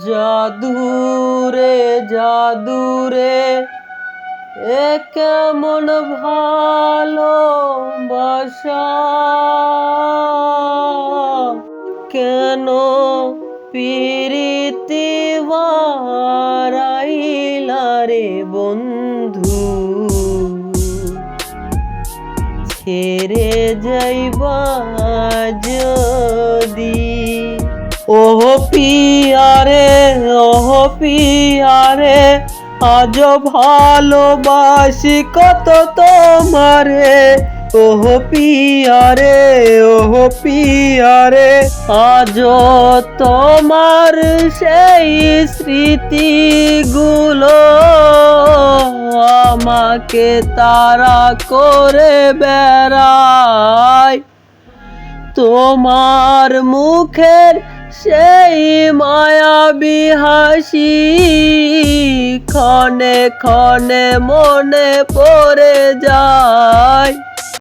জাদুরে জাদুরে এ কেমন ভালোবাসা, কেন পিরিতি বারাইলা রে বন্ধু, ছেড়ে যাইবা যদি। ওহ পিয়ারে, ওহ পিয়ারে, আজ ভালোবাসি কত তোমারে। ওহ পিয়ারে, ওহ পিয়ারে, আজ তোমার সেই স্মৃতিগুলো আমাকে তাড়া করে বেড়ায়। তোমার মুখের সেই মায়াবী হাসি ক্ষণে ক্ষণে মনে পড়ে যায়।